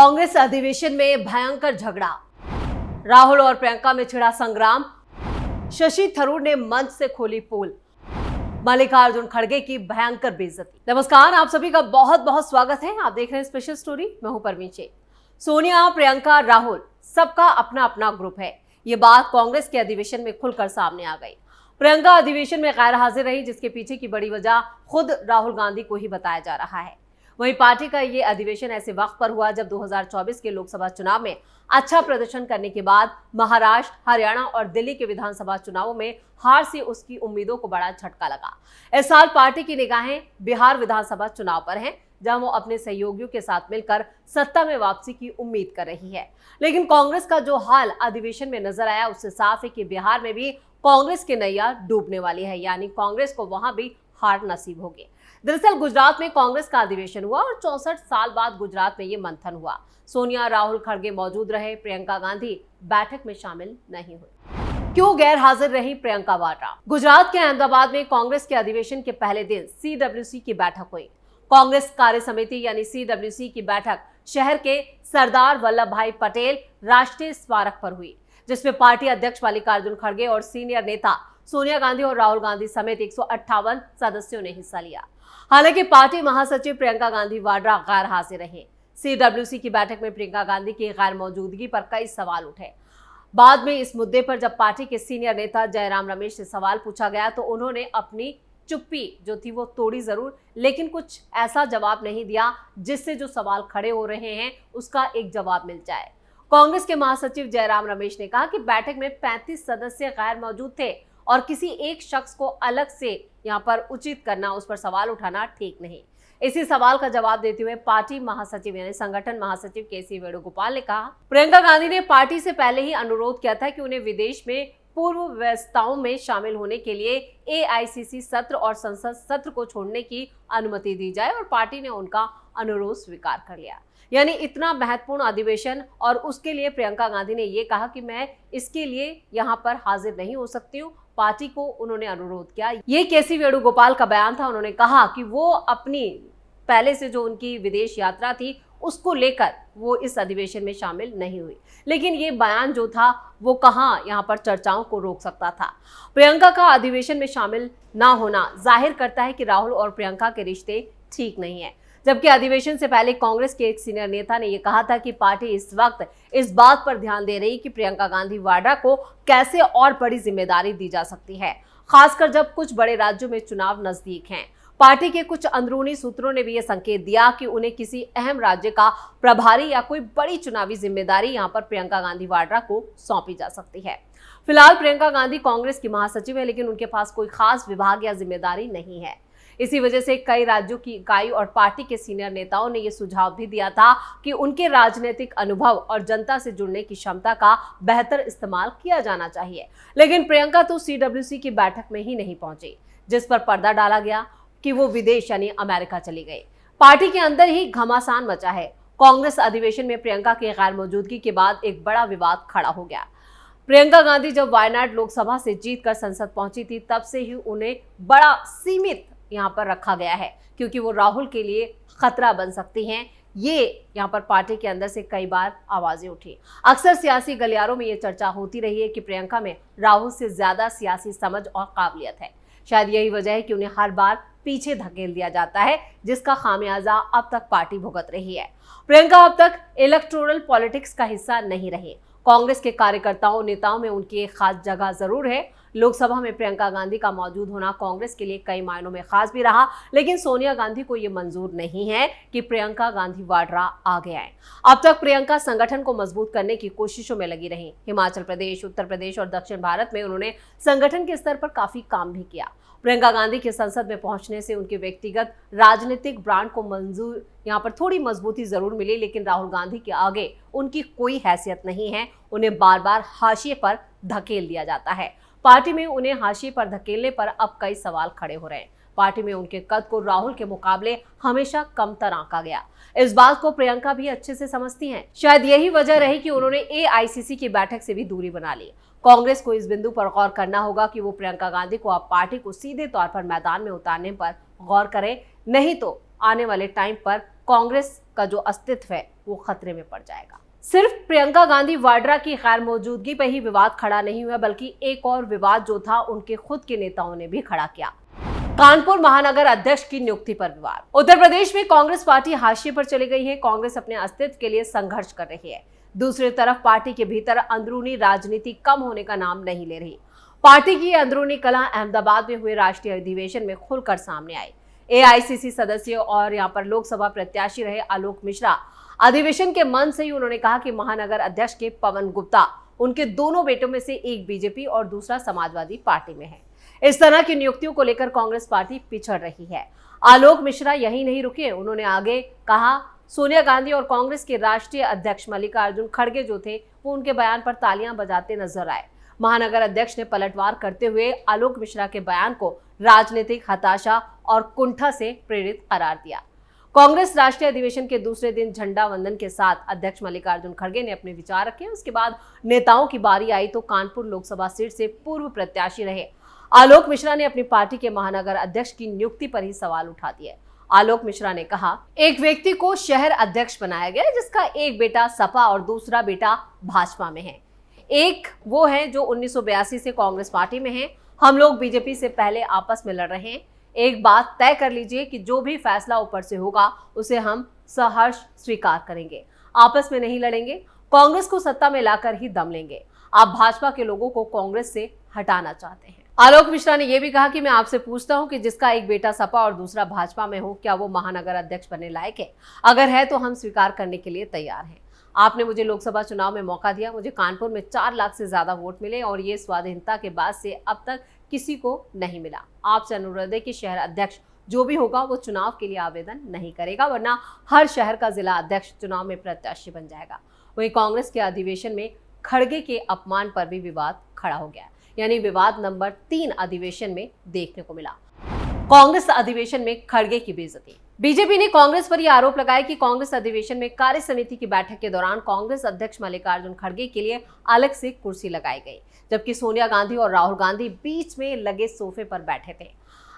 कांग्रेस अधिवेशन में भयंकर झगड़ा, राहुल और प्रियंका में छिड़ा संग्राम, शशि थरूर ने मंच से खोली पोल, मल्लिकार्जुन खड़गे की भयंकर बेइज्जती। नमस्कार, आप सभी का बहुत बहुत स्वागत है। आप देख रहे हैं स्पेशल स्टोरी। मैं हूं परवीन शेख। सोनिया, प्रियंका, राहुल सबका अपना अपना ग्रुप है। ये बात कांग्रेस के अधिवेशन में खुलकर सामने आ गई। प्रियंका अधिवेशन में गैर हाजिर रही, जिसके पीछे की बड़ी वजह खुद राहुल गांधी को ही बताया जा रहा है। वहीं पार्टी का ये अधिवेशन ऐसे वक्त पर हुआ जब 2024 के लोकसभा चुनाव में अच्छा प्रदर्शन करने के बाद महाराष्ट्र, हरियाणा और दिल्ली के विधानसभा चुनावों में हार से उसकी उम्मीदों को बड़ा झटका लगा। इस साल पार्टी की निगाहें बिहार विधानसभा चुनाव पर हैं, जहां वो अपने सहयोगियों के साथ मिलकर सत्ता में वापसी की उम्मीद कर रही है। लेकिन कांग्रेस का जो हाल अधिवेशन में नजर आया, उससे साफ है कि बिहार में भी कांग्रेस की नैया डूबने वाली है, यानी कांग्रेस को वहां भी हार नसीब होगी। दरअसल गुजरात में कांग्रेस का अधिवेशन हुआ और 64 साल बाद गुजरात में ये मंथन हुआ। सोनिया, राहुल खड़गे मौजूद रहे, प्रियंका गांधी बैठक में शामिल नहीं हुई। क्यों गैर हाजिर रही प्रियंका वाड्रा? गुजरात के अहमदाबाद में कांग्रेस के अधिवेशन के पहले दिन CWC की बैठक हुई। कांग्रेस कार्य समिति यानी CWC की बैठक शहर के सरदार वल्लभ भाई पटेल राष्ट्रीय स्मारक पर हुई, जिसमें पार्टी अध्यक्ष मल्लिकार्जुन खड़गे और सीनियर नेता सोनिया गांधी और राहुल गांधी समेत 158 सदस्यों ने हिस्सा लिया। हालांकि पार्टी महासचिव प्रियंका गांधी वाड्रा गैर हाजिर रहे। CWC की बैठक में प्रियंका गांधी की गैर मौजूदगी पर कई सवाल उठे। बाद में इस मुद्दे पर जब पार्टी के सीनियर नेता जयराम रमेश से सवाल पूछा गया तो उन्होंने अपनी चुप्पी जो थी वो तोड़ी जरूर, लेकिन कुछ ऐसा जवाब नहीं दिया जिससे जो सवाल खड़े हो रहे हैं उसका एक जवाब मिल जाए। कांग्रेस के महासचिव जयराम रमेश ने कहा कि बैठक में 35 सदस्य गैर मौजूद थे और किसी एक शख्स को अलग से यहाँ पर उचित करना, उस पर सवाल उठाना ठीक नहीं। इसी सवाल का जवाब देते हुए पार्टी महासचिव यानी संगठन महासचिव KC वेणुगोपाल ने कहा, प्रियंका गांधी ने पार्टी से पहले ही अनुरोध किया था कि उन्हें विदेश में पूर्व व्यवस्थाओं में शामिल होने के लिए AICC सत्र और संसद सत्र को छोड़ने की अनुमति दी जाए और पार्टी ने उनका अनुरोध स्वीकार कर लिया। यानी इतना महत्वपूर्ण अधिवेशन और उसके लिए प्रियंका गांधी ने यह कहा कि मैं इसके लिए यहां पर हाजिर नहीं हो सकती हूं। पार्टी को उन्होंने अनुरोध किया। ये KC वेणुगोपाल का बयान था। उन्होंने कहा कि वो अपनी पहले से जो उनकी विदेश यात्रा थी उसको लेकर वो इस अधिवेशन में शामिल नहीं हुई। लेकिन ये बयान जो था वो कहाँ यहाँ पर चर्चाओं को रोक सकता था। प्रियंका का अधिवेशन में शामिल ना होना जाहिर करता है कि राहुल और प्रियंका के रिश्ते ठीक नहीं है। जबकि अधिवेशन से पहले कांग्रेस के एक सीनियर नेता ने यह कहा था कि पार्टी इस वक्त इस बात पर ध्यान दे रही कि प्रियंका गांधी वाड्रा को कैसे और बड़ी जिम्मेदारी दी जा सकती है, खासकर जब कुछ बड़े राज्यों में चुनाव नजदीक हैं। पार्टी के कुछ अंदरूनी सूत्रों ने भी यह संकेत दिया कि उन्हें किसी अहम राज्य का प्रभारी या कोई बड़ी चुनावी जिम्मेदारी यहां पर प्रियंका गांधी वाड्रा को सौंपी जा सकती है। फिलहाल प्रियंका गांधी कांग्रेस की महासचिव है, लेकिन उनके पास कोई खास विभाग या जिम्मेदारी नहीं है। इसी वजह से कई राज्यों की इकाई और पार्टी के सीनियर नेताओं ने यह सुझाव भी दिया था कि उनके राजनीतिक अनुभव और जनता से जुड़ने की क्षमता का बेहतर इस्तेमाल किया जाना चाहिए। लेकिन प्रियंका तो CWC की बैठक में ही नहीं पहुंची, जिस पर पर्दा डाला गया कि वो विदेश यानी अमेरिका चली गई। पार्टी के अंदर ही घमासान मचा है। कांग्रेस अधिवेशन में प्रियंका की गैर मौजूदगी के बाद एक बड़ा विवाद खड़ा हो गया। प्रियंका गांधी जब वायनाड लोकसभा से जीतकर संसद पहुंची थी, तब से ही उन्हें बड़ा सीमित यहाँ पर रखा गया है, क्योंकि वो राहुल के लिए खतरा बन सकती हैं। ये यहाँ पर पार्टी के अंदर से कई बार आवाजें उठी। अक्सर सियासी गलियारों में ये चर्चा होती रही है कि प्रियंका में राहुल से ज्यादा सियासी समझ और काबिलियत है। शायद यही वजह है कि उन्हें हर बार पीछे धकेल दिया जाता है, जिसका खामियाजा अब तक पार्टी भुगत रही है। प्रियंका अब तक इलेक्टोरल पॉलिटिक्स का हिस्सा नहीं रही। कांग्रेस के कार्यकर्ताओं नेताओं में उनकी एक खास जगह जरूर है। लोकसभा में प्रियंका गांधी का मौजूद होना कांग्रेस के लिए कई मायनों में खास भी रहा, लेकिन सोनिया गांधी को यह मंजूर नहीं है कि प्रियंका गांधी वाड्रा आगे आए। अब तक प्रियंका संगठन को मजबूत करने की कोशिशों में लगी रही। हिमाचल प्रदेश, उत्तर प्रदेश और दक्षिण भारत में उन्होंने संगठन के स्तर पर काफी काम भी किया। प्रियंका गांधी के संसद में पहुंचने से उनके व्यक्तिगत राजनीतिक ब्रांड को मंजूर यहाँ पर थोड़ी मजबूती जरूर मिली, लेकिन राहुल गांधी के आगे उनकी कोई हैसियत नहीं है। उन्हें बार बार हाशिए पर धकेल दिया जाता है। पार्टी में उन्हें हाशिए पर धकेलने पर अब कई सवाल खड़े हो रहे हैं। पार्टी में उनके कद को राहुल के मुकाबले हमेशा कमतर आंका गया। इस बात को प्रियंका भी अच्छे से समझती हैं। शायद यही वजह रही कि उन्होंने AICC की बैठक से भी दूरी बना ली। कांग्रेस को इस बिंदु पर गौर करना होगा कि वो प्रियंका गांधी को अब पार्टी को सीधे तौर पर मैदान में उतारने पर गौर करे, नहीं तो आने वाले टाइम पर कांग्रेस का जो अस्तित्व है वो खतरे में पड़ जाएगा। सिर्फ प्रियंका गांधी वाड्रा की गैर मौजूदगी पर ही विवाद खड़ा नहीं हुआ, बल्कि एक और विवाद जो था उनके खुद के नेताओं ने भी खड़ा किया। कानपुर महानगर अध्यक्ष की नियुक्ति पर विवाद। उत्तर प्रदेश में कांग्रेस पार्टी हाशिए पर चली गई है। कांग्रेस अपने अस्तित्व के लिए संघर्ष कर रही है। दूसरी तरफ पार्टी के भीतर अंदरूनी राजनीति कम होने का नाम नहीं ले रही। पार्टी की अंदरूनी कलह अहमदाबाद में हुए राष्ट्रीय अधिवेशन में खुलकर सामने आई। एआईसीसी सदस्य और यहां पर लोकसभा प्रत्याशी रहे आलोक मिश्रा अधिवेशन के मंच से ही उन्होंने कहा कि महानगर अध्यक्ष के पवन गुप्ता उनके दोनों बेटों में से एक बीजेपी और दूसरा समाजवादी पार्टी में है। इस तरह की नियुक्तियों को लेकर कांग्रेस पार्टी पिछड़ रही है। आलोक मिश्रा यही नहीं रुके, उन्होंने आगे कहा सोनिया गांधी और कांग्रेस के राष्ट्रीय अध्यक्ष मल्लिकार्जुन खड़गे जो थे वो उनके बयान पर तालियां बजाते नजर आए। महानगर अध्यक्ष ने पलटवार करते हुए आलोक मिश्रा के बयान को राजनीतिक हताशा और कुंठा से प्रेरित करार दिया। कांग्रेस राष्ट्रीय अधिवेशन के दूसरे दिन झंडा वंदन के साथ अध्यक्ष मल्लिकार्जुन खड़गे ने अपने विचार रखे। उसके बाद नेताओं की बारी आई तो कानपुर लोकसभा सीट से पूर्व प्रत्याशी रहे आलोक मिश्रा ने अपनी पार्टी के महानगर अध्यक्ष की नियुक्ति पर ही सवाल उठा दिए। आलोक मिश्रा ने कहा, एक व्यक्ति को शहर अध्यक्ष बनाया गया जिसका एक बेटा सपा और दूसरा बेटा भाजपा में है। एक वो है जो 1982 से कांग्रेस पार्टी में है। हम लोग बीजेपी से पहले आपस में लड़ रहे हैं। एक बात तय कर लीजिए कि जो भी फैसला ऊपर से होगा उसे हम सहर्ष स्वीकार करेंगे। आपस में नहीं लड़ेंगे। कांग्रेस को सत्ता में लाकर ही दम लेंगे। आप भाजपा के लोगों को कांग्रेस से हटाना चाहते हैं। आलोक मिश्रा ने यह भी कहा कि मैं आपसे पूछता हूं कि जिसका एक बेटा सपा और दूसरा भाजपा में हो, क्या वो महानगर अध्यक्ष बनने लायक है? अगर है तो हम स्वीकार करने के लिए तैयार हैं। आपने मुझे लोकसभा चुनाव में मौका दिया, मुझे कानपुर में 4 लाख से ज्यादा वोट मिले और ये स्वाधीनता के बाद से अब तक किसी को नहीं मिला। आपसे अनुरोध है कि शहर अध्यक्ष जो भी होगा वो चुनाव के लिए आवेदन नहीं करेगा, वरना हर शहर का जिला अध्यक्ष चुनाव में प्रत्याशी बन जाएगा। वहीं कांग्रेस के अधिवेशन में खड़गे के अपमान पर भी विवाद खड़ा हो गया, यानी विवाद नंबर 3 अधिवेशन में देखने को मिला। कांग्रेस अधिवेशन में खड़गे की बेइज्जती। बीजेपी ने कांग्रेस पर यह आरोप लगाया कि कांग्रेस अधिवेशन में कार्य समिति की बैठक के दौरान कांग्रेस अध्यक्ष मल्लिकार्जुन खड़गे के लिए अलग से कुर्सी लगाई गई, जबकि सोनिया गांधी और राहुल गांधी बीच में लगे सोफे पर बैठे थे।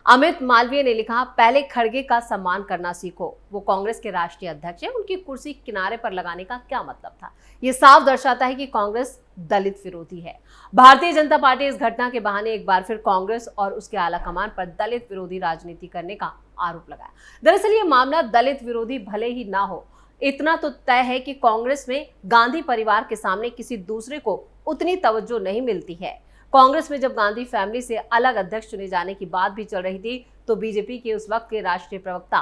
अमित मालवीय ने लिखा, पहले खड़गे का सम्मान करना सीखो। वो कांग्रेस के राष्ट्रीय अध्यक्ष हैं, उनकी कुर्सी किनारे पर लगाने का क्या मतलब था? ये साफ दर्शाता है कि कांग्रेस दलित विरोधी है। भारतीय जनता पार्टी इस घटना के बहाने एक बार फिर कांग्रेस और उसके आला कमान पर दलित विरोधी राजनीति करने का आरोप लगाया। दरअसल ये मामला दलित विरोधी भले ही ना हो, इतना तो तय है कि कांग्रेस में गांधी परिवार के सामने किसी दूसरे को उतनी तवज्जो नहीं मिलती है। कांग्रेस में जब गांधी फैमिली से अलग अध्यक्ष चुने जाने की बात भी चल रही थी तो बीजेपी के उस वक्त के राष्ट्रीय प्रवक्ता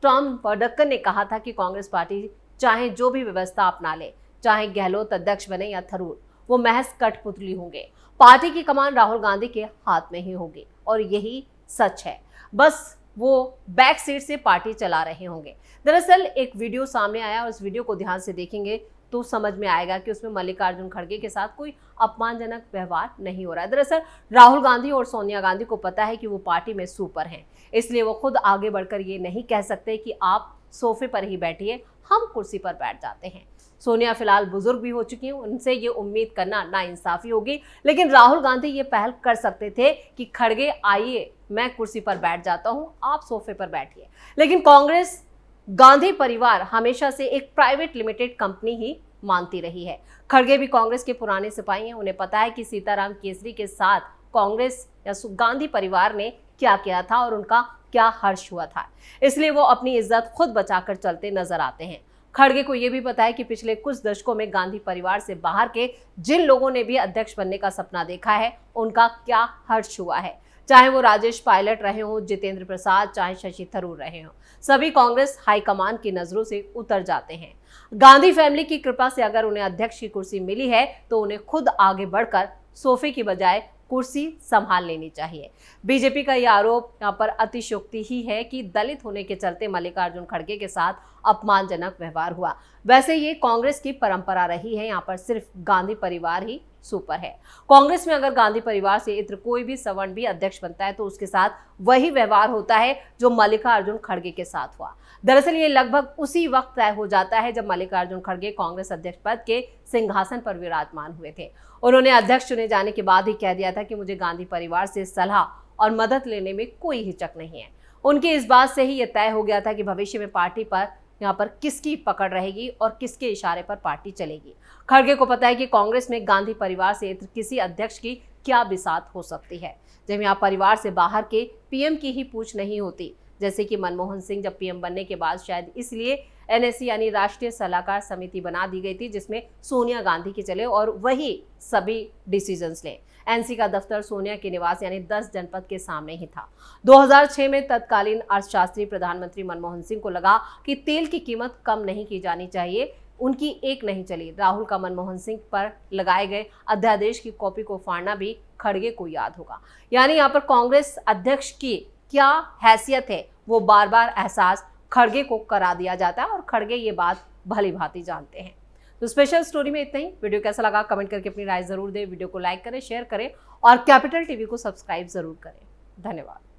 टॉम वडक्कर ने कहा था कि कांग्रेस पार्टी चाहे जो भी व्यवस्था अपना ले, चाहे गहलोत अध्यक्ष बने या थरूर, वो महज कठपुतली होंगे। पार्टी की कमान राहुल गांधी के हाथ में ही होगी और यही सच है। बस वो बैक सीट से पार्टी चला रहे होंगे। दरअसल एक वीडियो सामने आया और उस वीडियो को ध्यान से देखेंगे तो समझ में आएगा कि उसमें मल्लिकार्जुन खड़गे के साथ कोई अपमानजनक व्यवहार नहीं हो रहा है। दरअसल राहुल गांधी और सोनिया गांधी को पता है कि वो पार्टी में सुपर हैं, इसलिए वो खुद आगे बढ़कर ये नहीं कह सकते कि आप सोफे पर ही बैठिए, हम कुर्सी पर बैठ जाते हैं। सोनिया फिलहाल बुजुर्ग भी हो चुकी हैं, उनसे ये उम्मीद करना नाइंसाफी होगी, लेकिन राहुल गांधी ये पहल कर सकते थे कि खड़गे आइए, मैं कुर्सी पर बैठ जाता हूं, आप सोफे पर बैठिए। लेकिन कांग्रेस गांधी परिवार हमेशा से एक प्राइवेट लिमिटेड कंपनी ही मानती रही है। खड़गे भी कांग्रेस के पुराने सिपाही हैं, उन्हें पता है कि सीताराम केसरी के साथ कांग्रेस या गांधी परिवार ने क्या किया था और उनका क्या हर्ष हुआ था, इसलिए वो अपनी इज्जत खुद बचाकर चलते नजर आते हैं। खड़गे को यह भी पता है कि पिछले कुछ दशकों में गांधी परिवार से बाहर के जिन लोगों ने भी अध्यक्ष बनने का सपना देखा है उनका क्या हर्ष हुआ है, चाहे वो राजेश पायलट रहे हों, जितेंद्र प्रसाद, चाहे शशि थरूर रहे हों, सभी कांग्रेस हाईकमान की नजरों से उतर जाते हैं। गांधी फैमिली की कृपा से अगर उन्हें अध्यक्ष की कुर्सी मिली है तो उन्हें खुद आगे बढ़कर सोफे की बजाय कुर्सी संभाल लेनी चाहिए। बीजेपी का यह आरोप यहाँ पर अतिशयोक्ति ही है कि दलित होने के चलते मल्लिकार्जुन खड़गे के साथ अपमानजनक व्यवहार हुआ। वैसे ये कांग्रेस की परंपरा रही है, यहाँ पर सिर्फ गांधी परिवार ही सुपर है। कांग्रेस में अगर गांधी परिवार से इतर कोई भी सवर्ण भी अध्यक्ष बनता है तो उसके साथ वही व्यवहार होता है जो मल्लिकार्जुन खड़गे के साथ हुआ। दरअसल ये लगभग उसी वक्त तय हो जाता है जब मल्लिकार्जुन खड़गे कांग्रेस अध्यक्ष पद के सिंहासन पर विराजमान हुए थे। उन्होंने अध्यक्ष चुने जाने के बाद ही कह दिया था कि मुझे गांधी परिवार से सलाह और मदद लेने में कोई हिचक नहीं है। उनकी इस बात से ही यह तय हो गया था कि भविष्य में पार्टी पर यहाँ पर किसकी पकड़ रहेगी और किसके इशारे पर पार्टी चलेगी। खड़गे को पता है कि कांग्रेस में गांधी परिवार से किसी अध्यक्ष की क्या बिसात हो सकती है, जब यहाँ परिवार से बाहर के पीएम की ही पूछ नहीं होती। जैसे कि मनमोहन सिंह जब पीएम बनने के बाद शायद इसलिए एनएससी यानी राष्ट्रीय सलाहकार समिति बना दी गई थी, जिसमें सोनिया गांधी के चले और वही सभी डिसीजंस ले। एनसी का दफ्तर सोनिया के निवास यानी 10 जनपद के सामने ही था। 2006 में तत्कालीन अर्थशास्त्री प्रधानमंत्री मनमोहन सिंह को लगा कि तेल की कीमत कम नहीं की जानी चाहिए, उनकी एक नहीं चली। राहुल का मनमोहन सिंह पर लगाए गए अध्यादेश की कॉपी को फाड़ना भी खड़गे को याद होगा। यानी यहाँ पर कांग्रेस अध्यक्ष की क्या हैसियत है वो बार बार एहसास खड़गे को करा दिया जाता है और खड़गे ये बात भली भांति जानते हैं। तो स्पेशल स्टोरी में इतना ही। वीडियो कैसा लगा कमेंट करके अपनी राय जरूर दें। वीडियो को लाइक करें, शेयर करें और कैपिटल टीवी को सब्सक्राइब जरूर करें। धन्यवाद।